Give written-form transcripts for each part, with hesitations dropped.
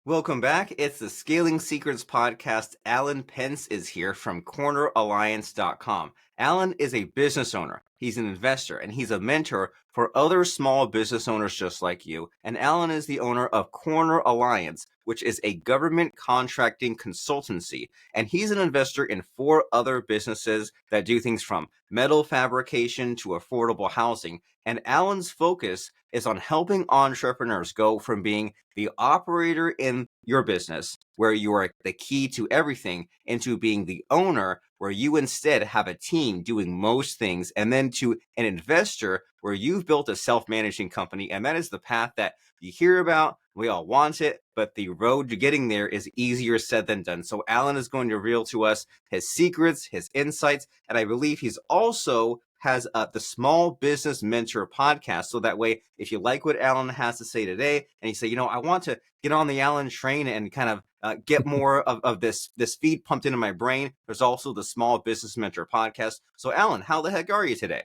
Welcome back. It's the Scaling Secrets podcast. Alan Pentz is here from corneralliance.com. Alan is a business owner. He's an investor and he's a mentor for other small business owners just like you. And Alan is the owner of Corner Alliance, which is a government contracting consultancy. And he's an investor in 4 other businesses that do things from metal fabrication to affordable housing. And Alan's focus is on helping entrepreneurs go from being the operator in your business, where you are the key to everything, into being the owner, where you instead have a team doing most things, and then to an investor, where you've built a self-managing company. And that is the path that you hear about. We all want it, but the road to getting there is easier said than done. So Alan is going to reveal to us his secrets, his insights, and I believe he's also has the Small Business Mentor podcast. So that way, if you like what Alan has to say today, and you say, I want to get on the Alan train and kind of get more of this feed pumped into my brain, there's also the Small Business Mentor podcast. So Alan, how the heck are you today?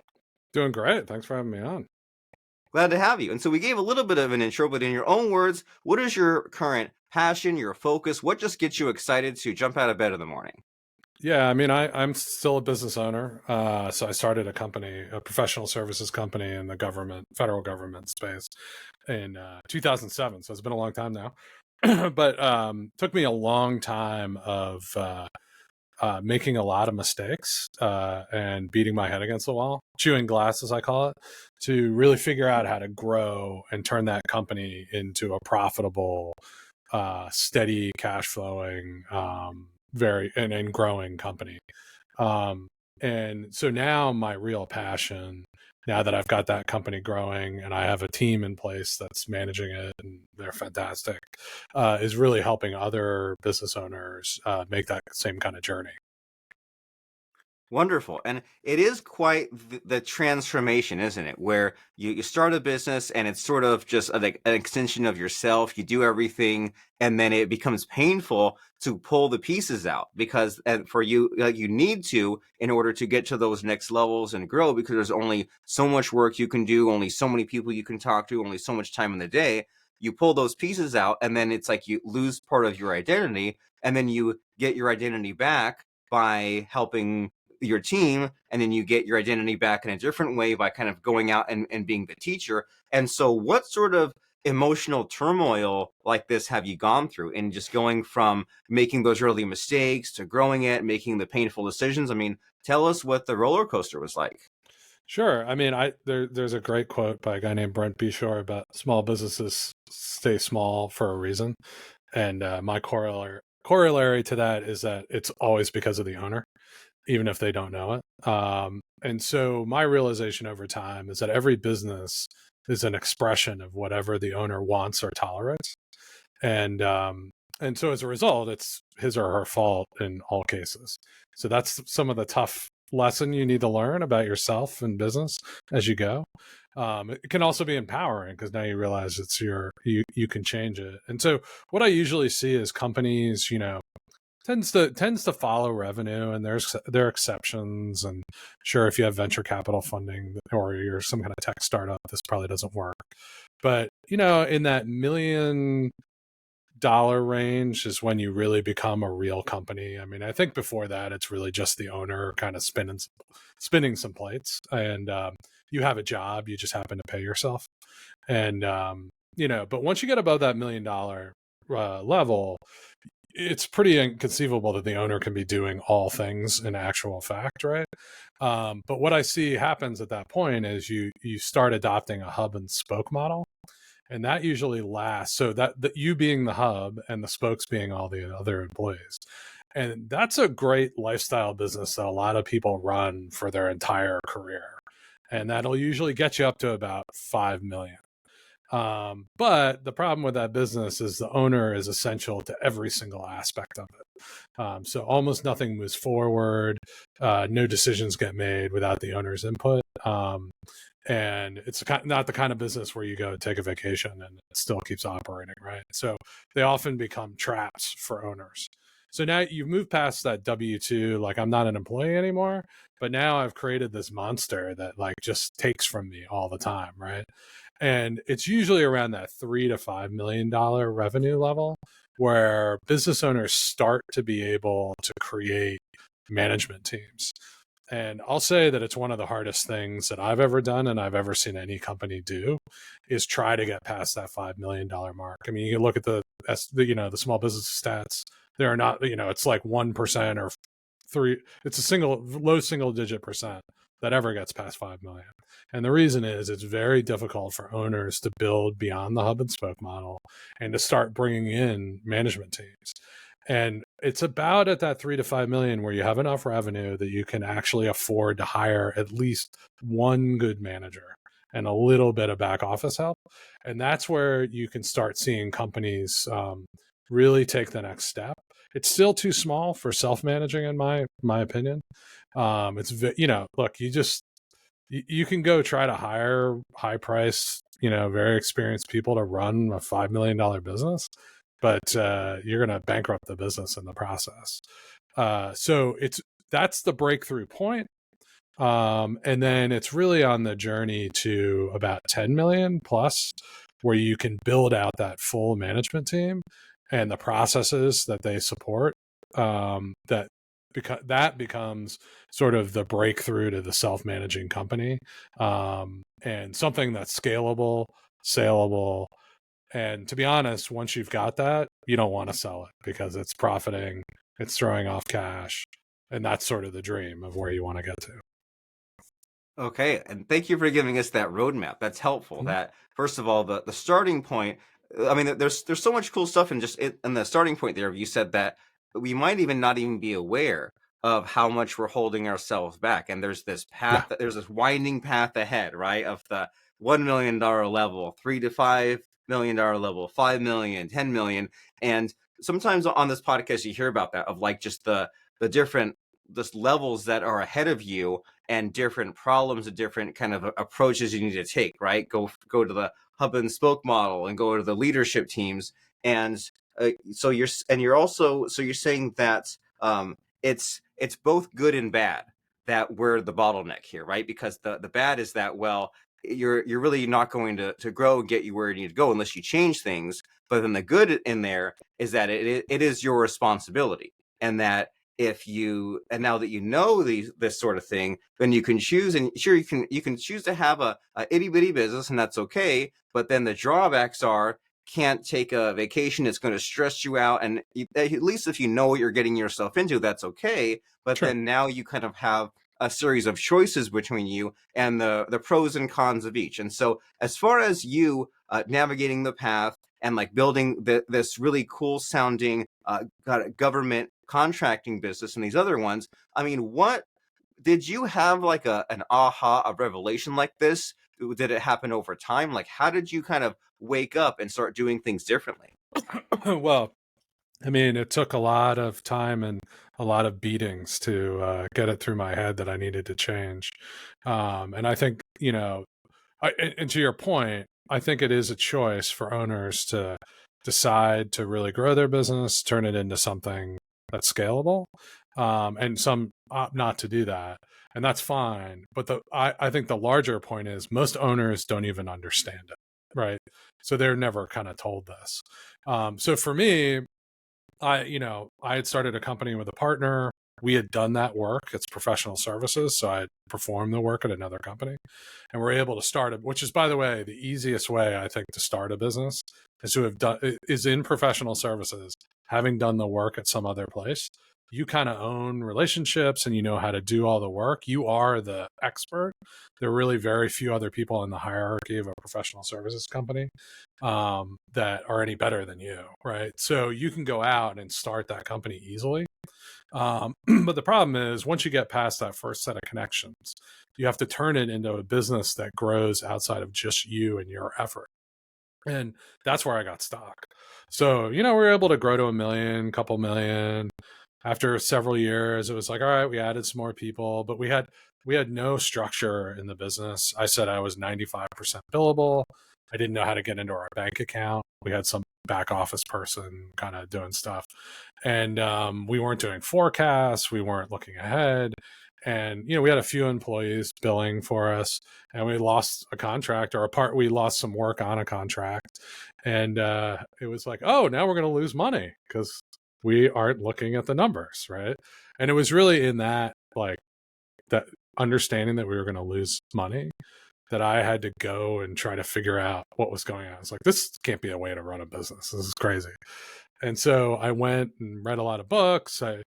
Doing great. Thanks for having me on. Glad to have you. And so we gave a little bit of an intro, but in your own words, what is your current passion, your focus? What just gets you excited to jump out of bed in the morning? Yeah, I mean, I'm still a business owner. So I started a company, a professional services company in the federal government space in 2007. So it's been a long time now. But took me a long time of making a lot of mistakes and beating my head against the wall, chewing glass, as I call it, to really figure out how to grow and turn that company into a profitable, steady, cash flowing, and growing company. And so now my real passion, now that I've got that company growing and I have a team in place that's managing it and they're fantastic, is really helping other business owners make that same kind of journey. Wonderful. And it is quite the transformation, isn't it? Where you start a business and it's sort of just like an extension of yourself. You do everything and then it becomes painful to pull the pieces out because for you, like you need to in order to get to those next levels and grow, because there's only so much work you can do, only so many people you can talk to, only so much time in the day. You pull those pieces out and then it's like you lose part of your identity, and then you get your identity back by helping your team, and then you get your identity back in a different way by kind of going out and being the teacher. And so what sort of emotional turmoil like this have you gone through in just going from making those early mistakes to growing it, making the painful decisions? I mean, tell us what the roller coaster was like. Sure. I mean, there's a great quote by a guy named Brent Beshore about small businesses stay small for a reason. And my corollary to that is that it's always because of the owner, even if they don't know it. And so my realization over time is that every business is an expression of whatever the owner wants or tolerates. And so as a result, it's his or her fault in all cases. So that's some of the tough lesson you need to learn about yourself and business as you go. It can also be empowering because now you realize it's you can change it. And so what I usually see is companies, tends to follow revenue, and there are exceptions. And sure, if you have venture capital funding or you're some kind of tech startup, this probably doesn't work. But in that $1 million range is when you really become a real company. I mean, I think before that, it's really just the owner kind of spinning some plates, and you have a job, you just happen to pay yourself. And but once you get above that $1 million level, it's pretty inconceivable that the owner can be doing all things in actual fact, right? But what I see happens at that point is you start adopting a hub and spoke model, and that usually lasts. So that you being the hub and the spokes being all the other employees, and that's a great lifestyle business that a lot of people run for their entire career, and that'll usually get you up to about 5 million. But the problem with that business is the owner is essential to every single aspect of it. So almost nothing moves forward. No decisions get made without the owner's input. And it's not the kind of business where you go take a vacation and it still keeps operating, right? So they often become traps for owners. So now you've moved past that W-2, like I'm not an employee anymore, but now I've created this monster that like just takes from me all the time, right? And it's usually around that $3 to $5 million revenue level where business owners start to be able to create management teams. And I'll say that it's one of the hardest things that I've ever done and I've ever seen any company do, is try to get past that $5 million mark. I mean, you can look at the small business stats. They're not, it's like 1% or it's a low single digit percent that ever gets past 5 million. And the reason is it's very difficult for owners to build beyond the hub and spoke model and to start bringing in management teams. And it's about at that 3 to 5 million where you have enough revenue that you can actually afford to hire at least one good manager and a little bit of back office help. And that's where you can start seeing companies really take the next step. It's still too small for self-managing, in my opinion. It's look, you can go try to hire high price, very experienced people to run a $5 million business, but you're going to bankrupt the business in the process. So that's the breakthrough point. And then it's really on the journey to about 10 million plus, where you can build out that full management team and the processes that they support. That becomes sort of the breakthrough to the self-managing company, and something that's scalable, saleable. And to be honest, once you've got that, you don't want to sell it because it's profiting, it's throwing off cash, and that's sort of the dream of where you want to get to. Okay, and thank you for giving us that roadmap. That's helpful. Mm-hmm. That first of all, the starting point. I mean, there's so much cool stuff in the starting point there. You said that we might even not even be aware of how much we're holding ourselves back, and there's this path. Yeah. There's this winding path ahead, right? Of the $1 million level, $3 to $5 million level, 5 million, 10 million, and sometimes on this podcast you hear about that, of like just the different levels that are ahead of you and different problems and different kind of approaches you need to take, right? Go to the hub and spoke model and go to the leadership teams. And so you're saying that it's both good and bad, that we're the bottleneck here, right? Because the bad is that, well, you're really not going to grow and get you where you need to go unless you change things. But then the good in there is that it is your responsibility, and that now that you know this sort of thing, then you can choose, and sure, you can choose to have a itty bitty business, and that's okay. But then the drawbacks are, can't take a vacation, it's going to stress you out, and at least if you know what you're getting yourself into, that's okay. But sure. Then now you kind of have a series of choices between you and the pros and cons of each. And so as far as you navigating the path and like building this really cool sounding government contracting business and these other ones, I mean, what did you have like an aha, a revelation like this? Did it happen over time? Like, how did you kind of wake up and start doing things differently? Well, I mean, it took a lot of time and a lot of beatings to get it through my head that I needed to change. And I think, and to your point, I think it is a choice for owners to decide to really grow their business, turn it into something that's scalable, and some opt not to do that. And that's fine. But I think the larger point is most owners don't even understand it, right? So they're never kind of told this. So for me, I had started a company with a partner. We had done that work. It's professional services. So I performed the work at another company, and we're able to start it, which is, by the way, the easiest way I think to start a business is in professional services, having done the work at some other place. You kind of own relationships and you know how to do all the work. You are the expert. There are really very few other people in the hierarchy of a professional services company that are any better than you, right? So you can go out and start that company easily. But the problem is, once you get past that first set of connections, you have to turn it into a business that grows outside of just you and your effort. And that's where I got stuck. So, we were able to grow to 1 million, couple million. After several years, it was like, all right, we added some more people, but we had no structure in the business. I said I was 95% billable. I didn't know how to get into our bank account. We had some back office person kind of doing stuff. And we weren't doing forecasts. We weren't looking ahead. And, we had a few employees billing for us, and we lost a contract, or we lost some work on a contract. And it was like, oh, now we're going to lose money because we aren't looking at the numbers, right? And it was really in that, like, that understanding that we were going to lose money, that I had to go and try to figure out what was going on. It's like, this can't be a way to run a business. This is crazy. And so I went and read a lot of books. In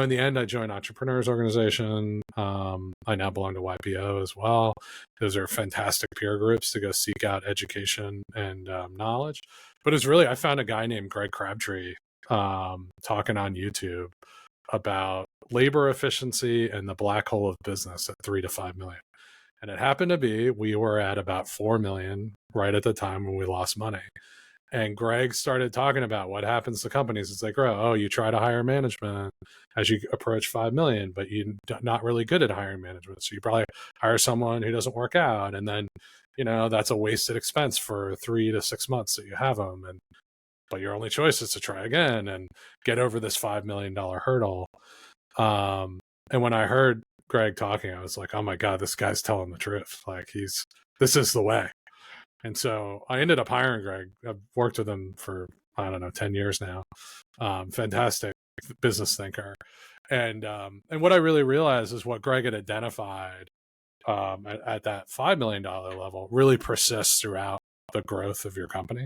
the end, I joined Entrepreneurs Organization. I now belong to YPO as well. Those are fantastic peer groups to go seek out education and knowledge. But it's really, I found a guy named Greg Crabtree talking on YouTube about labor efficiency and the black hole of business at 3 to 5 million. And it happened to be, we were at about 4 million right at the time when we lost money. And Greg started talking about what happens to companies as they grow. Oh, you try to hire management as you approach 5 million, but you're not really good at hiring management. So you probably hire someone who doesn't work out. And then, that's a wasted expense for 3 to 6 months that you have them. But your only choice is to try again and get over this $5 million hurdle. And when I heard Greg talking, I was like, oh my God, this guy's telling the truth. Like, this is the way. And so I ended up hiring Greg. I've worked with him for, 10 years now. Fantastic business thinker. And what I really realized is what Greg had identified at that $5 million level really persists throughout the growth of your company.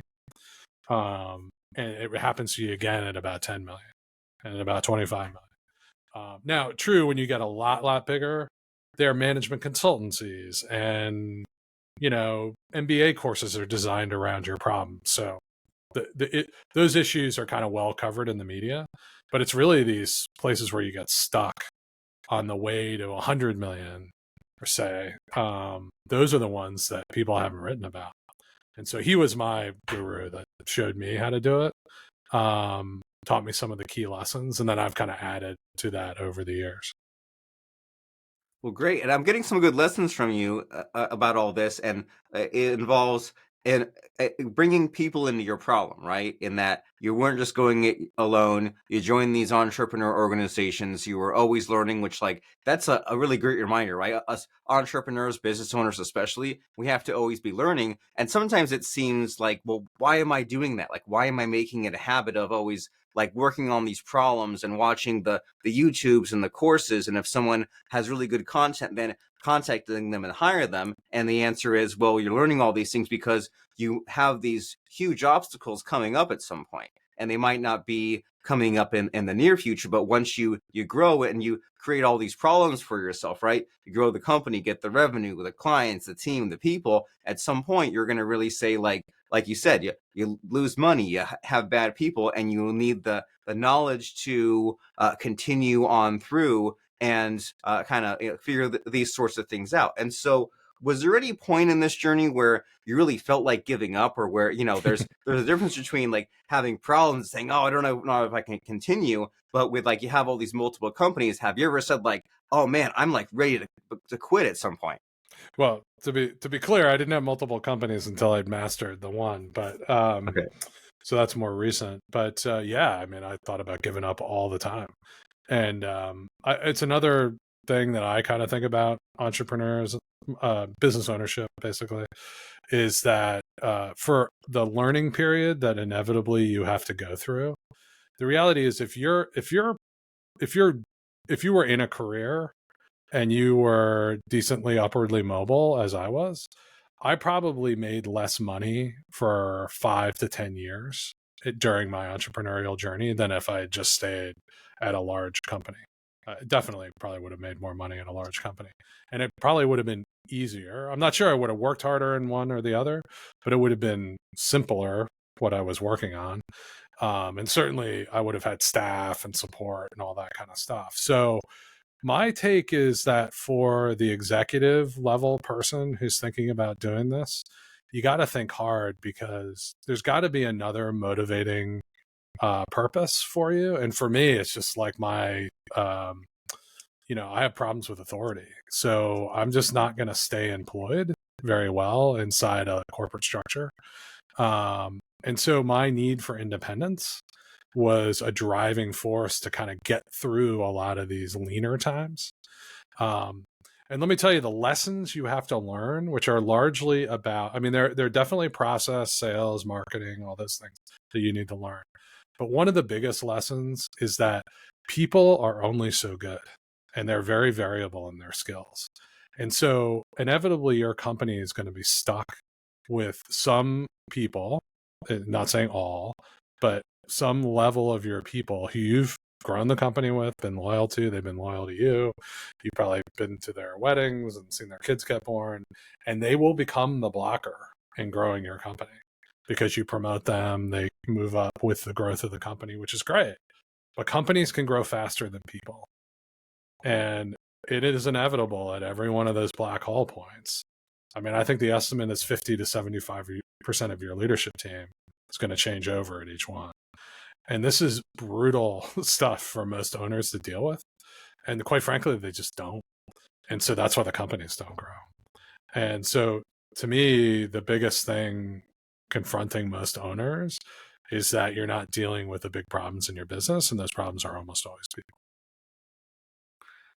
And it happens to you again at about 10 million and about 25 million. Now, true, when you get a lot bigger, there are management consultancies and, MBA courses are designed around your problem. So those issues are kind of well covered in the media, but it's really these places where you get stuck on the way to 100 million, per se. Those are the ones that people haven't written about. And so he was my guru that showed me how to do it. Taught me some of the key lessons, and then I've kind of added to that over the years. Well, great. And I'm getting some good lessons from you about all this. And it involves bringing people into your problem, right? In that you weren't just going it alone. You joined these entrepreneur organizations. You were always learning, which that's a really great reminder, right? Us entrepreneurs, business owners especially, we have to always be learning. And sometimes it seems like, well, why am I doing that? Like, why am I making it a habit of always working on these problems and watching the YouTubes and the courses? And if someone has really good content, then contacting them and hire them. And the answer is, well, you're learning all these things because you have these huge obstacles coming up at some point. And they might not be coming up in the near future, but once you grow it and you create all these problems for yourself, right? You grow the company, get the revenue, the clients, the team, the people, at some point, you're going to really say, like you said, you lose money, you have bad people, and you need the knowledge to continue on through and kind of figure these sorts of things out. And so, was there any point in this journey where you really felt like giving up, or where, there's a difference between having problems, saying, oh, I don't know if I can continue, but with you have all these multiple companies, have you ever said oh man, I'm ready to quit at some point? Well, to be clear, I didn't have multiple companies until I'd mastered the one, but Okay. So that's more recent. But yeah, I mean, I thought about giving up all the time. And it's another thing that I kind of think about entrepreneurs, business ownership, basically, is that for the learning period that inevitably you have to go through, the reality is if you were in a career and you were decently upwardly mobile, as I was, I probably made less money for 5 to 10 years during my entrepreneurial journey than if I had just stayed at a large company. Definitely probably would have made more money at a large company. And it probably would have been easier. I'm not sure I would have worked harder in one or the other, but it would have been simpler what I was working on. And certainly I would have had staff and support and all that kind of stuff. So my take is that for the executive level person who's thinking about doing this, you got to think hard, because there's got to be another motivating purpose for you. And for me, it's just my, I have problems with authority. So I'm just not going to stay employed very well inside a corporate structure. And so my need for independence was a driving force to kind of get through a lot of these leaner times. And let me tell you, the lessons you have to learn, which are largely about, I mean, they're definitely process, sales, marketing, all those things that you need to learn. But one of the biggest lessons is that people are only so good, and they're very variable in their skills. And so inevitably your company is going to be stuck with some people, not saying all, but some level of your people who you've grown the company with, been loyal to, they've been loyal to you. You've probably been to their weddings and seen their kids get born, and they will become the blocker in growing your company because you promote them, they move up with the growth of the company, which is great. But companies can grow faster than people. And it is inevitable at every one of those black hole points. I mean, I think the estimate is 50 to 75% of your leadership team is going to change over at each one. And this is brutal stuff for most owners to deal with. And quite frankly, they just don't. And so that's why the companies don't grow. And so to me, the biggest thing confronting most owners is that you're not dealing with the big problems in your business. And those problems are almost always people.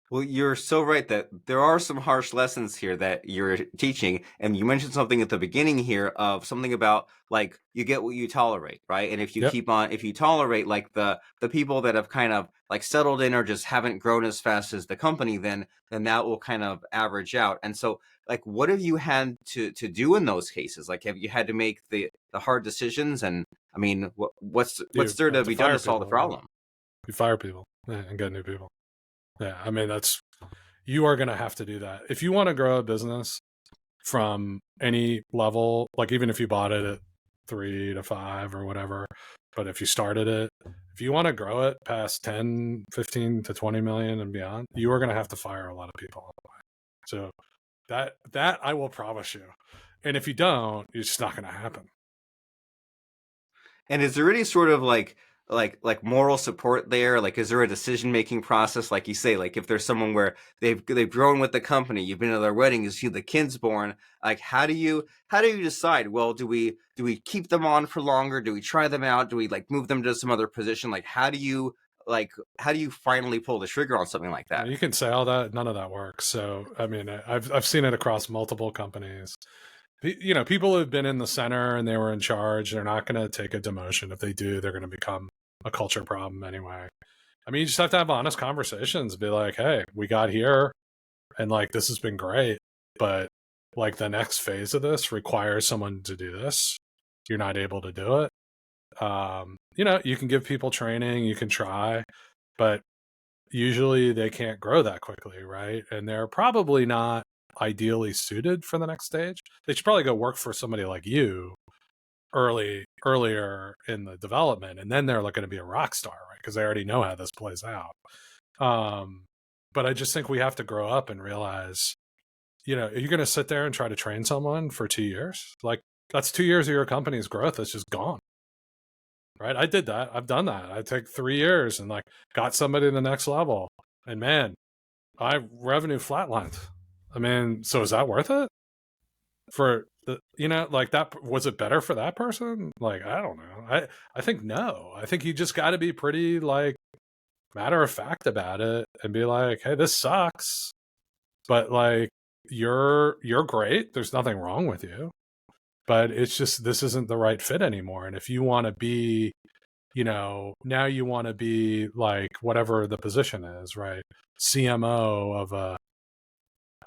Well, you're so right that there are some harsh lessons here that you're teaching. And you mentioned something at the beginning here of something about like you get what you tolerate, right? And if you keep on, if you tolerate like the people that have kind of like settled in or just haven't grown as fast as the company, then that will kind of average out. And so like what have you had to do in those cases? Like have you had to make the hard decisions? And I mean, what's there to be done to solve the problem? You fire people and get new people. Yeah, I mean, you are going to have to do that. If you want to grow a business from any level, like even if you bought it at 3 to 5 or whatever, but if you started it, if you want to grow it past 10, 15 to 20 million and beyond, you are going to have to fire a lot of people on the way. So that I will promise you. And if you don't, it's just not going to happen. And is there any sort of like moral support there? Like, is there a decision-making process? Like you say, like if there's someone where they've grown with the company, you've been to their wedding, you see the kids born, like how do you decide? Well, do we keep them on for longer? Do we try them out? Do we like move them to some other position? Like how do you finally pull the trigger on something like that? You can say all that, none of that works. So I mean, I've seen it across multiple companies. You know, people who've been in the center and they were in charge, they're not going to take a demotion. If they do, they're going to become a culture problem anyway. I mean, you just have to have honest conversations, be like, hey, we got here and like, this has been great, but like the next phase of this requires someone to do this. You're not able to do it. You know, you can give people training, you can try, but usually they can't grow that quickly, right? And they're probably not ideally suited for the next stage. They should probably go work for somebody like you earlier in the development, and then they're going to be a rock star, right? Because they already know how this plays out. But I just think we have to grow up and realize, you know, you're going to sit there and try to train someone for 2 years. Like that's 2 years of your company's growth that's just gone. Right? I did that. I've done that. I take 3 years and like got somebody to the next level, and man, revenue flatlined. I mean, so is that worth it? For the, you know, like that, was it better for that person? Like, I don't know. I think no. I think you just got to be pretty like matter of fact about it and be like, hey, this sucks, but like you're great. There's nothing wrong with you, but it's just this isn't the right fit anymore. And if you want to be, you know, now you want to be like whatever the position is, right? CMO of a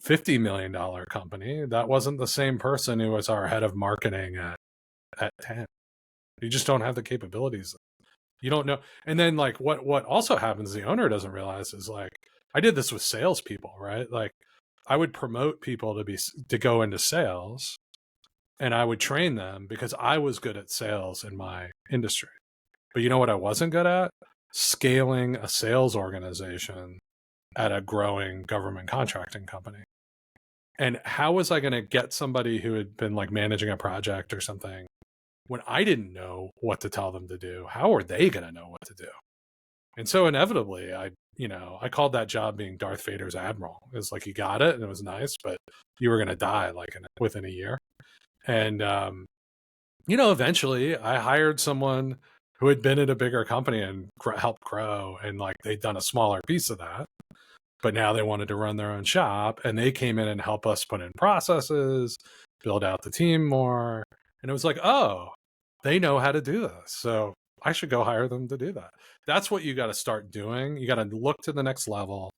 $50 million company, that wasn't the same person who was our head of marketing at 10. You just don't have the capabilities. You don't know. And then like what also happens, the owner doesn't realize is like, I did this with salespeople, right? Like I would promote people to go into sales, and I would train them because I was good at sales in my industry. But you know what I wasn't good at? Scaling a sales organization at a growing government contracting company. And how was I going to get somebody who had been like managing a project or something when I didn't know what to tell them to do? How are they going to know what to do? And so inevitably, I called that job being Darth Vader's admiral. It was like, you got it and it was nice, but you were going to die like within a year. And, you know, eventually I hired someone who had been at a bigger company and helped grow, and like they'd done a smaller piece of that, but now they wanted to run their own shop, and they came in and helped us put in processes, build out the team more. And it was like, oh, they know how to do this, so I should go hire them to do that. That's what you got to start doing. You got to look to the next level.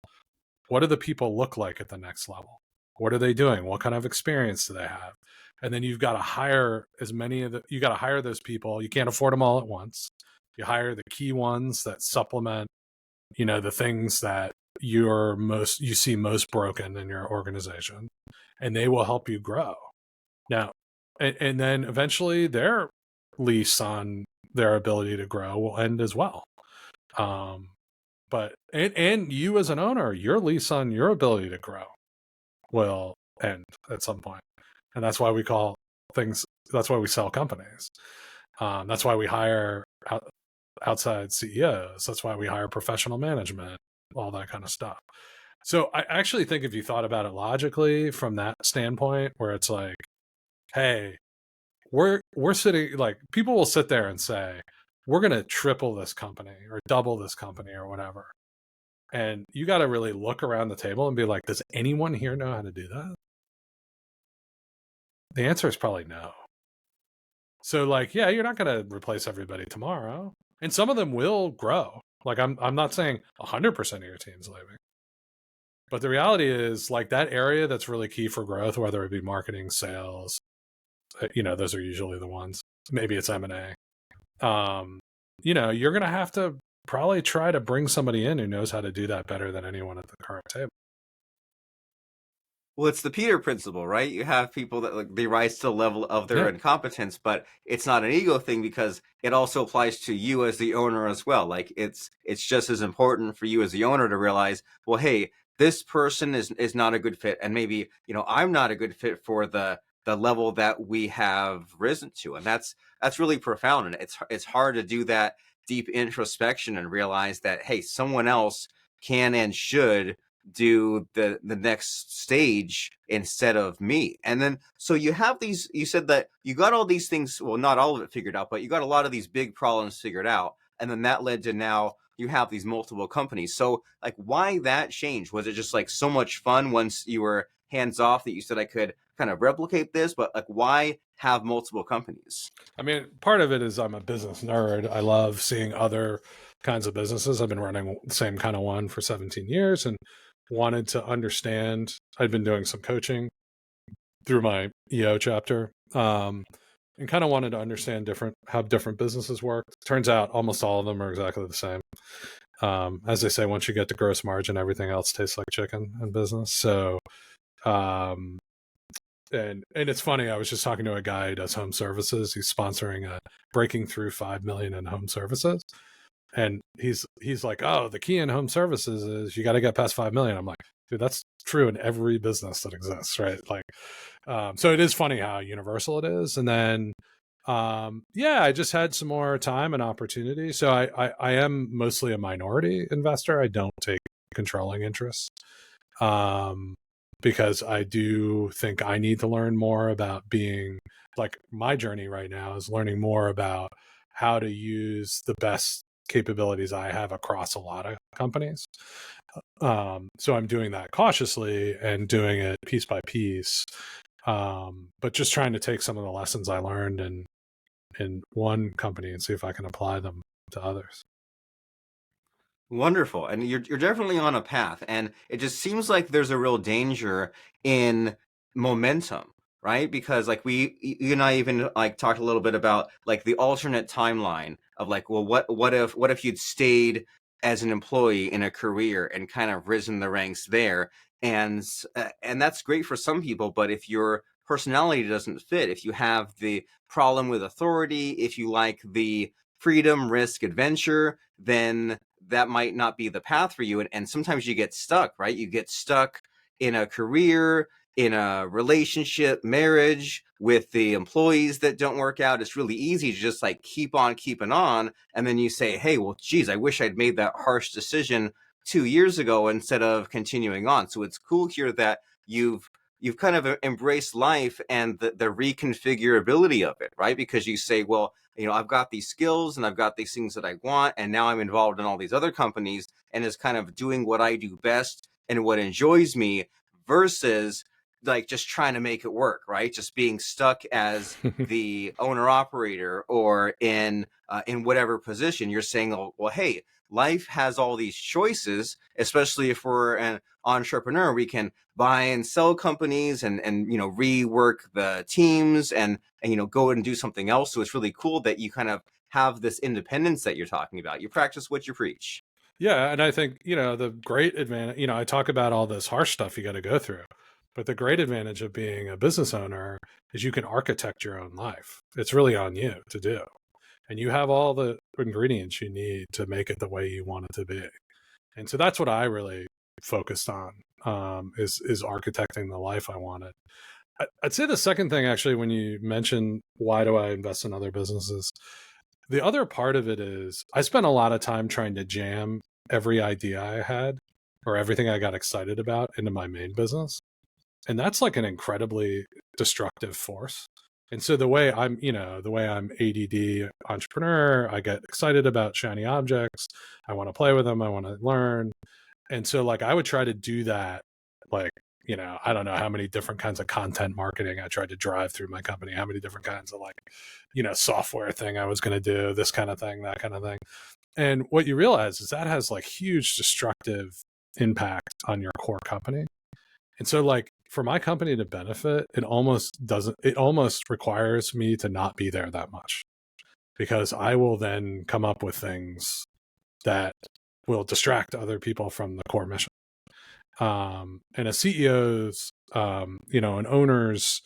What do the people look like at the next level? What are they doing? What kind of experience do they have? And then you've got to hire you got to hire those people. You can't afford them all at once. You hire the key ones that supplement, the things that you see most broken in your organization, and they will help you grow. Now, and then eventually their lease on their ability to grow will end as well. But you as an owner, your lease on your ability to grow will end at some point. And that's why we that's why we sell companies. That's why we hire outside CEOs. That's why we hire professional management, all that kind of stuff. So I actually think if you thought about it logically from that standpoint, where it's like, hey, we're sitting, like, people will sit there and say, we're going to triple this company or double this company or whatever. And you got to really look around the table and be like, does anyone here know how to do that? The answer is probably no. So like, yeah, you're not going to replace everybody tomorrow. And some of them will grow. Like I'm not saying 100% of your team's leaving. But the reality is, like, that area that's really key for growth, whether it be marketing, sales, those are usually the ones. Maybe it's M&A. You're going to have to probably try to bring somebody in who knows how to do that better than anyone at the current table. Well, it's the Peter principle, right? You have people that, like, they rise to the level of their incompetence, but it's not an ego thing because it also applies to you as the owner as well. Like, it's just as important for you as the owner to realize, well, hey, this person is not a good fit, and maybe I'm not a good fit for the level that we have risen to, and that's really profound. And it's hard to do that deep introspection and realize that, hey, someone else can and should do the next stage instead of me. And then so you said that you got all these things, well, not all of it figured out, but you got a lot of these big problems figured out, and then that led to now you have these multiple companies. So like, why that change? Was it just like so much fun once you were hands off that you said I could kind of replicate this? But like, why have multiple companies? I mean, part of it is I'm a business nerd. I love seeing other kinds of businesses. I've been running the same kind of one for 17 years and wanted to understand. I'd been doing some coaching through my EO chapter, and kind of wanted to understand how different businesses work. Turns out almost all of them are exactly the same. As they say, once you get to gross margin, everything else tastes like chicken in business. So, and it's funny, I was just talking to a guy who does home services. He's sponsoring a breaking through 5 million in home services. And he's like, oh, the key in home services is you got to get past 5 million. I'm like, dude, that's true in every business that exists, right? Like, so it is funny how universal it is. And then, I just had some more time and opportunity. So I am mostly a minority investor. I don't take controlling interests, because I do think I need to learn more about being, like, my journey right now is learning more about how to use the best capabilities I have across a lot of companies. So I'm doing that cautiously and doing it piece by piece, but just trying to take some of the lessons I learned in one company and see if I can apply them to others. Wonderful. And you're definitely on a path. And it just seems like there's a real danger in momentum, right? Because like you and I even like talked a little bit about like the alternate timeline of like, well, what if you'd stayed as an employee in a career and kind of risen the ranks there? And that's great for some people, but if your personality doesn't fit, if you have the problem with authority, if you like the freedom, risk, adventure, then that might not be the path for you. And sometimes you get stuck, right? You get stuck in a career, in a relationship, marriage with the employees that don't work out. It's really easy to just like keep on keeping on. And then you say, hey, well, geez, I wish I'd made that harsh decision 2 years ago instead of continuing on. So it's cool here that you've you've kind of embraced life and the reconfigurability of it, right? Because you say, well, I've got these skills and I've got these things that I want, and now I'm involved in all these other companies and is kind of doing what I do best and what enjoys me, versus like just trying to make it work, right? Just being stuck as the owner operator or in whatever position. You're saying, oh, well, hey, life has all these choices, especially if we're an entrepreneur. We can buy and sell companies and rework the teams and go and do something else. So it's really cool that you kind of have this independence that you're talking about. You practice what you preach. Yeah, and I think, the great advantage, I talk about all this harsh stuff you got to go through, but the great advantage of being a business owner is you can architect your own life. It's really on you to do. And you have all the ingredients you need to make it the way you want it to be. And so that's what I really focused on, is architecting the life I wanted. I'd say the second thing, actually, when you mention why do I invest in other businesses, the other part of it is I spent a lot of time trying to jam every idea I had or everything I got excited about into my main business. And that's like an incredibly destructive force. And so the way I'm ADD entrepreneur, I get excited about shiny objects. I want to play with them. I want to learn. And so like I would try to do that, like, I don't know how many different kinds of content marketing I tried to drive through my company, how many different kinds of like, software thing I was going to do, this kind of thing, that kind of thing. And what you realize is that has like huge destructive impact on your core company. And so like for my company to benefit, it almost requires me to not be there that much, because I will then come up with things that will distract other people from the core mission. And a CEO's, an owner's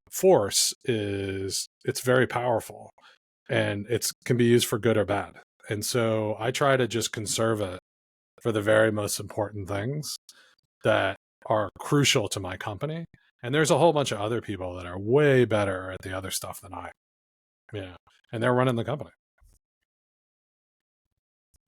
force it's very powerful, and it can be used for good or bad. And so I try to just conserve it for the very most important things that are crucial to my company. And there's a whole bunch of other people that are way better at the other stuff than I am. Yeah. And they're running the company.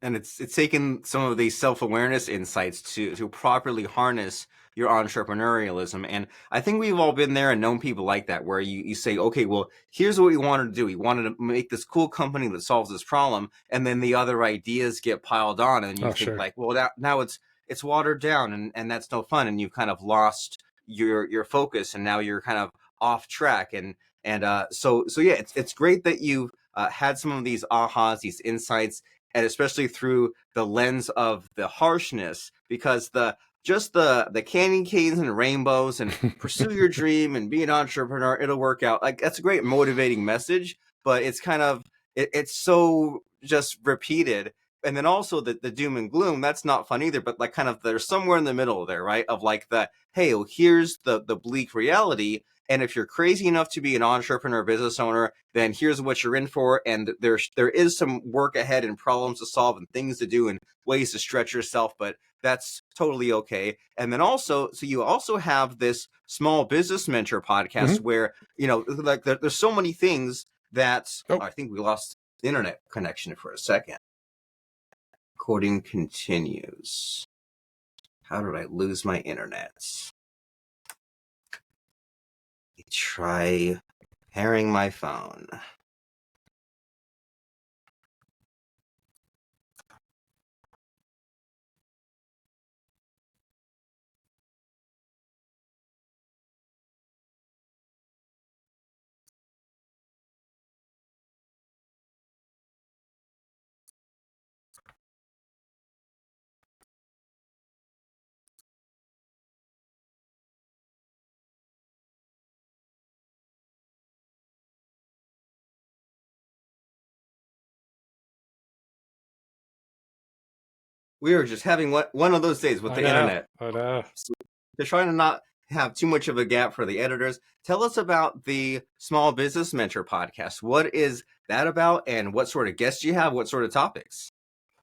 And it's taken some of these self-awareness insights to properly harness your entrepreneurialism. And I think we've all been there and known people like that, where you say, okay, well, here's what we wanted to do. We wanted to make this cool company that solves this problem. And then the other ideas get piled on, and you think sure. like, well, now it's watered down, and that's no fun. And you've kind of lost your focus, and now you're kind of off track. And so yeah, it's great that you've had some of these ahas, these insights, and especially through the lens of the harshness, because the candy canes and rainbows and pursue your dream and be an entrepreneur, it'll work out. Like, that's a great motivating message, but it's kind of, it's so just repeated. And then also the doom and gloom, that's not fun either, but like kind of there's somewhere in the middle there, right? Of like hey, well, here's the bleak reality. And if you're crazy enough to be an entrepreneur, business owner, then here's what you're in for. And there is some work ahead and problems to solve and things to do and ways to stretch yourself, but that's totally okay. And then also, so you also have this small business mentor podcast where, like there's so many things that I think we lost the internet connection for a second. Recording continues. How did I lose my internet? Try pairing my phone. We are just having one of those days with the internet. I know. So they're trying to not have too much of a gap for the editors. Tell us about the Small Business Mentor podcast. What is that about, and what sort of guests you have? What sort of topics?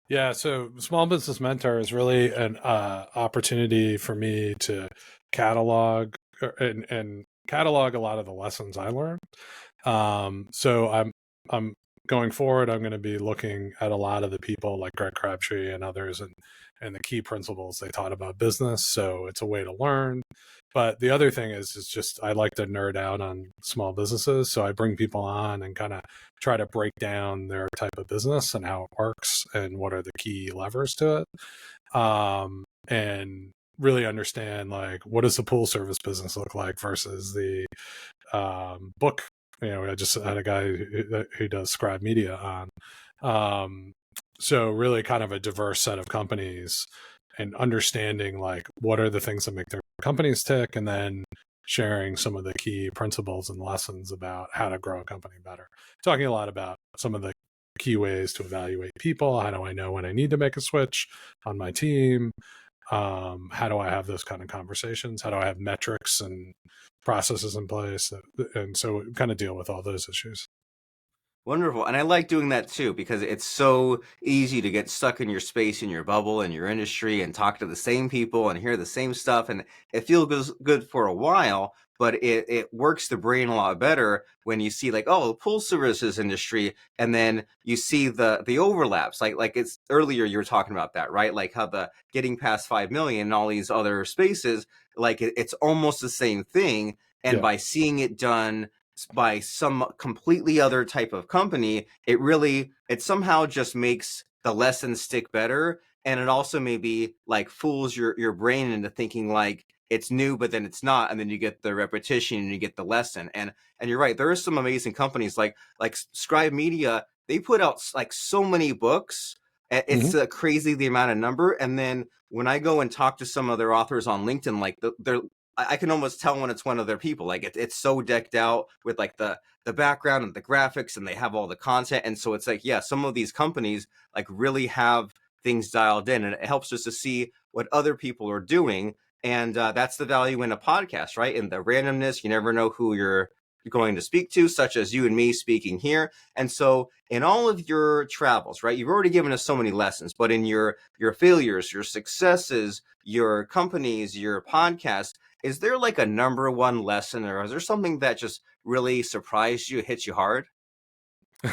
Yeah, so Small Business Mentor is really an opportunity for me to catalog and catalog a lot of the lessons I learned. So I'm going forward, I'm going to be looking at a lot of the people like Greg Crabtree and others, and the key principles they taught about business. So it's a way to learn. But the other thing is just I like to nerd out on small businesses. So I bring people on and kind of try to break down their type of business and how it works and what are the key levers to it. And really understand, like, what does the pool service business look like versus the book. I just had a guy who does Scribe Media on. So really kind of a diverse set of companies, and understanding like what are the things that make their companies tick, and then sharing some of the key principles and lessons about how to grow a company better. Talking a lot about some of the key ways to evaluate people. How do I know when I need to make a switch on my team? How do I have those kind of conversations? How do I have metrics and processes in place? And so kind of deal with all those issues. Wonderful. And I like doing that too, because it's so easy to get stuck in your space, in your bubble, in your industry, and talk to the same people and hear the same stuff. And it feels good for a while, but it works the brain a lot better when you see like, oh, the pool services industry, and then you see the overlaps. Like it's earlier you were talking about that, right? Like how the getting past 5 million and all these other spaces, like it's almost the same thing. And Yeah. by seeing it done by some completely other type of company, it somehow just makes the lesson stick better. And it also maybe like fools your brain into thinking like it's new, but then it's not. And then you get the repetition and you get the lesson. And you're right. There are some amazing companies like Scribe Media. They put out like so many books. It's crazy the amount of number. And then when I go and talk to some other authors on LinkedIn, like they're I can almost tell when it's one of their people. Like it's so decked out with like the background and the graphics, and they have all the content. And so it's like, yeah, some of these companies like really have things dialed in, and it helps us to see what other people are doing. And that's the value in a podcast, right? In the randomness, you never know who you're going to speak to, such as you and me speaking here. And so in all of your travels, right, you've already given us so many lessons, but in your failures, your successes, your companies, your podcasts, is there like a number one lesson, or is there something that just really surprised you, hit you hard?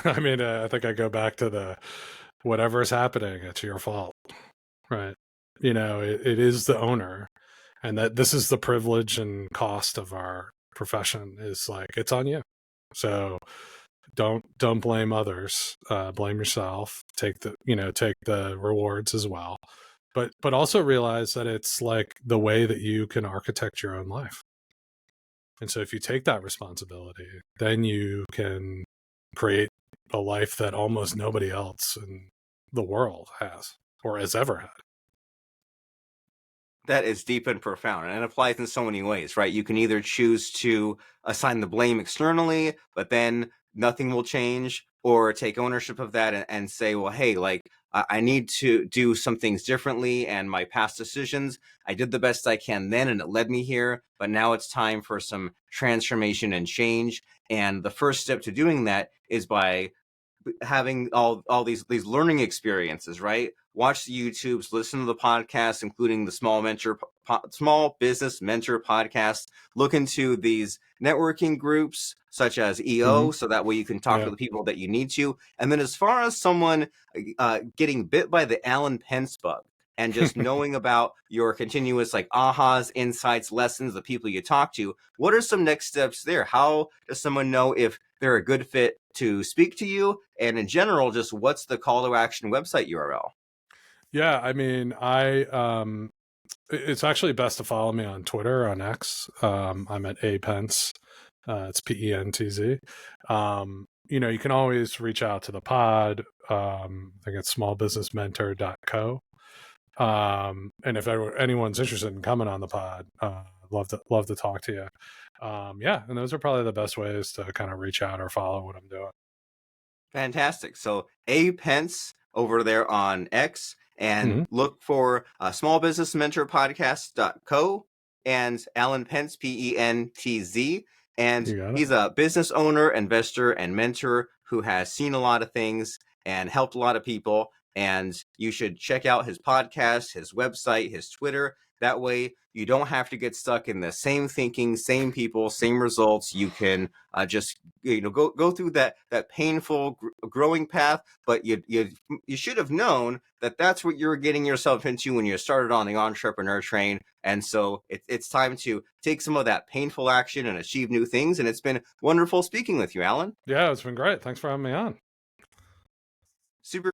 I mean, I think I go back to the whatever's happening, it's your fault, right? It is the owner, and that this is the privilege and cost of our profession, is like it's on you. So don't blame others, blame yourself. Take the rewards as well, but also realize that it's like the way that you can architect your own life. And so if you take that responsibility, then you can create a life that almost nobody else in the world has or has ever had. That is deep and profound, and it applies in so many ways, right? You can either choose to assign the blame externally, but then nothing will change, or take ownership of that and say, well, hey, like I need to do some things differently, and my past decisions, I did the best I can then, and it led me here, but now it's time for some transformation and change. And the first step to doing that is by having all these learning experiences, right? Watch the YouTubes, listen to the podcasts, including the small business mentor podcast. Look into these networking groups such as EO, so that way you can talk to the people that you need to. And then as far as someone getting bit by the Alan Pentz bug, and just knowing about your continuous like ahas, insights, lessons, the people you talk to, what are some next steps there? How does someone know if they're a good fit to speak to you? And in general, just what's the call to action website URL? Yeah, I mean, it's actually best to follow me on Twitter, on X. I'm at A Pentz. It's Pentz. You can always reach out to the pod. I think it's smallbusinessmentor.co. And if anyone's interested in coming on the pod, love to talk to you. Yeah, and those are probably the best ways to kind of reach out or follow what I'm doing. Fantastic. So A Pentz over there on X, and look for smallbusinessmentorpodcast.co and Alan Pentz, Pentz. And he's a business owner, investor, and mentor who has seen a lot of things and helped a lot of people. And you should check out his podcast, his website, his Twitter. That way, you don't have to get stuck in the same thinking, same people, same results. You can just go through that painful growing path. But you should have known that that's what you were getting yourself into when you started on the entrepreneur train. And so it's time to take some of that painful action and achieve new things. And it's been wonderful speaking with you, Alan. Yeah, it's been great. Thanks for having me on. Super.